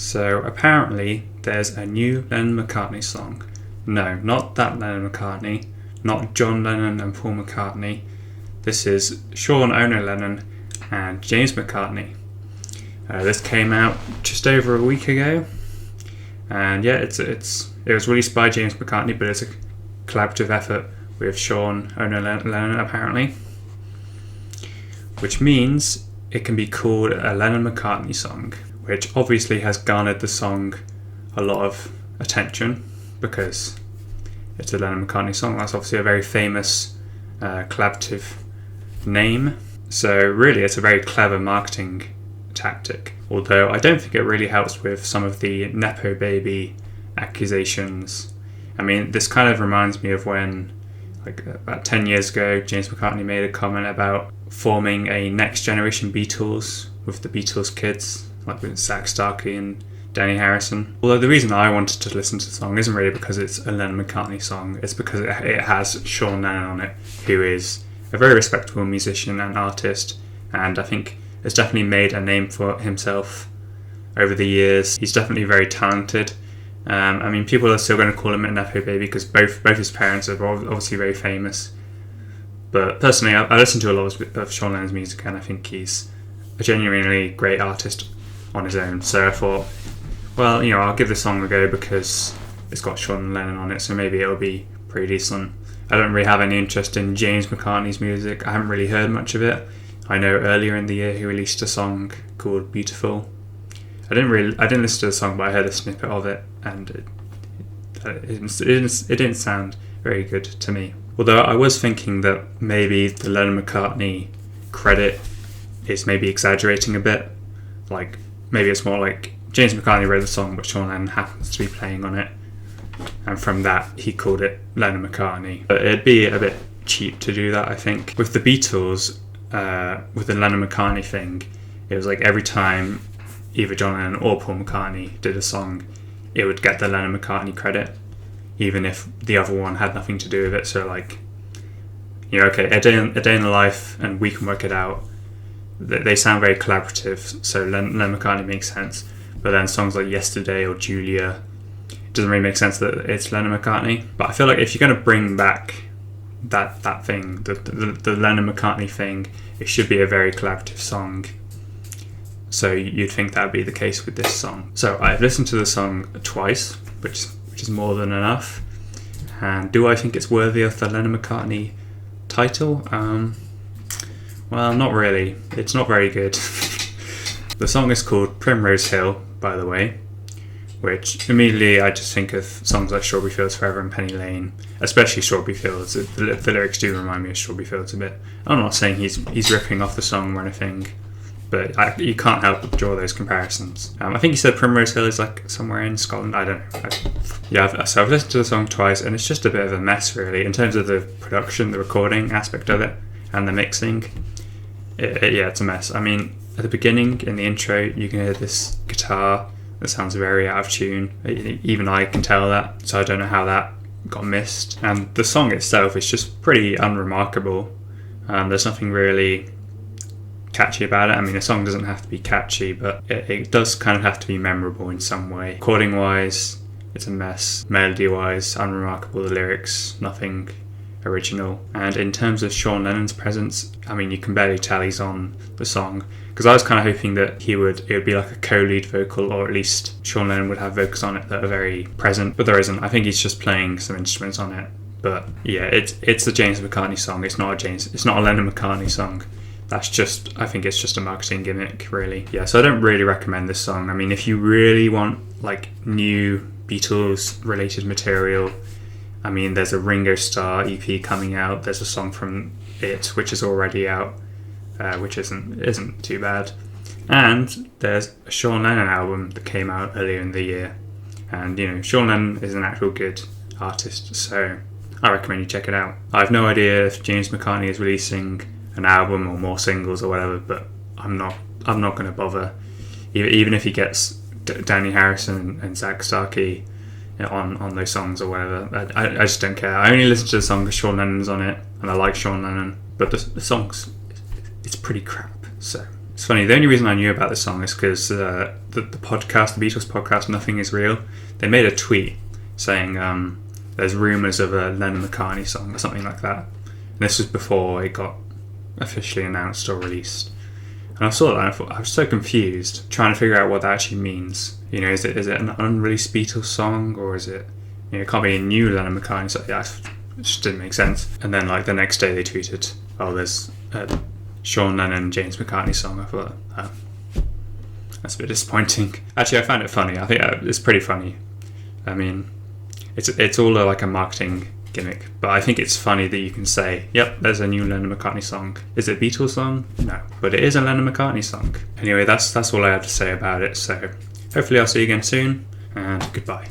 So apparently there's a new Lennon-McCartney song. No, not that Lennon-McCartney, not John Lennon and Paul McCartney. This is Sean Ono Lennon and James McCartney. This came out just over a week ago, and yeah, it was released by James McCartney, but it's a collaborative effort with Sean Ono Lennon apparently, which means it can be called a Lennon-McCartney song, which obviously has garnered the song a lot of attention because it's a Lennon-McCartney song. That's obviously a very famous collaborative name. So really it's a very clever marketing tactic, although I don't think it really helps with some of the Nepo baby accusations. I mean, this kind of reminds me of when, like about 10 years ago, James McCartney made a comment about forming a next generation Beatles with the Beatles kids, like with Zach Starkey and Danny Harrison. Although the reason I wanted to listen to the song isn't really because it's a Lennon-McCartney song, it's because it has Sean Lennon on it, who is a very respectable musician and artist, and I think has definitely made a name for himself over the years. He's definitely very talented. I mean, people are still going to call him a Nepo baby because both his parents are obviously very famous. But personally, I listen to a lot of Sean Lennon's music, and I think he's a genuinely great artist on his own. So I thought, well, I'll give the song a go because it's got Sean Lennon on it, so maybe it'll be pretty decent. I don't really have any interest in James McCartney's music. I haven't really heard much of it. I know earlier in the year he released a song called Beautiful. I didn't listen to the song, but I heard a snippet of it, and it didn't sound very good to me. Although I was thinking that maybe the Lennon-McCartney credit is maybe exaggerating a bit. Like, maybe it's more like James McCartney wrote the song, but Sean Lennon happens to be playing on it, and from that he called it Lennon-McCartney. But it'd be a bit cheap to do that, I think. With the Beatles, with the Lennon-McCartney thing, it was like every time either John Lennon or Paul McCartney did a song, it would get the Lennon-McCartney credit, even if the other one had nothing to do with it. So like, okay, A Day in the Life and We Can Work It Out, they sound very collaborative, so Lennon-McCartney makes sense. But then songs like Yesterday or Julia, it doesn't really make sense that it's Lennon-McCartney. But I feel like if you're going to bring back that thing, the Lennon-McCartney thing, it should be a very collaborative song. So you'd think that would be the case with this song. So I've listened to the song twice, which is more than enough. And do I think it's worthy of the Lennon-McCartney title? Well, not really. It's not very good. The song is called Primrose Hill, by the way, which immediately I just think of songs like Strawberry Fields Forever and Penny Lane, especially Strawberry Fields. The lyrics do remind me of Strawberry Fields a bit. I'm not saying he's ripping off the song or anything, but you can't help but draw those comparisons. I think he said Primrose Hill is like somewhere in Scotland. I don't know. So I've listened to the song twice, and it's just a bit of a mess, really, in terms of the production, the recording aspect of it, and the mixing. It's a mess. I mean, at the beginning, in the intro, you can hear this guitar that sounds very out of tune. Even I can tell that, so I don't know how that got missed. And the song itself is just pretty unremarkable. There's nothing really catchy about it. I mean, a song doesn't have to be catchy, but it does kind of have to be memorable in some way. Recording wise, it's a mess. Melody wise, unremarkable. The lyrics, nothing original. And in terms of Sean Lennon's presence, I mean, you can barely tell he's on the song, because I was kind of hoping that it would be like a co-lead vocal, or at least Sean Lennon would have vocals on it that are very present, but there isn't. I think he's just playing some instruments on it. But yeah, it's a James McCartney song. It's not a Lennon-McCartney song. I think it's just a marketing gimmick, really. Yeah, so I don't really recommend this song. I mean, if you really want like new Beatles related material, I mean, there's a Ringo Starr EP coming out. There's a song from it which is already out, which isn't too bad. And there's a Sean Lennon album that came out earlier in the year. And Sean Lennon is an actual good artist, so I recommend you check it out. I have no idea if James McCartney is releasing an album or more singles or whatever, but I'm not going to bother. Even if he gets Danny Harrison and Zach Starkey on those songs or whatever, I just don't care. I only listen to the song because Sean Lennon's on it, and I like Sean Lennon, but the song's it's pretty crap. So It's funny, the only reason I knew about this song is because the podcast, the Beatles podcast, Nothing Is Real, they made a tweet saying there's rumours of a Lennon-McCartney song or something like that. And this was before it got officially announced or released. And I saw that and I thought, I was so confused, trying to figure out what that actually means. You know, is it an unreleased Beatles song, or is it, you know, it can't be a new Lennon-McCartney song? Yeah, it just didn't make sense. And then like the next day they tweeted, oh, there's a Sean Lennon, James McCartney song. I thought, oh, that's a bit disappointing. Actually, I found it funny. I think it's pretty funny. I mean, it's all like a marketing gimmick, but I think it's funny that you can say, yep, there's a new Lennon-McCartney song. Is it a Beatles song? No, but it is a Lennon-McCartney song. Anyway, that's all I have to say about it, so hopefully I'll see you again soon, and goodbye.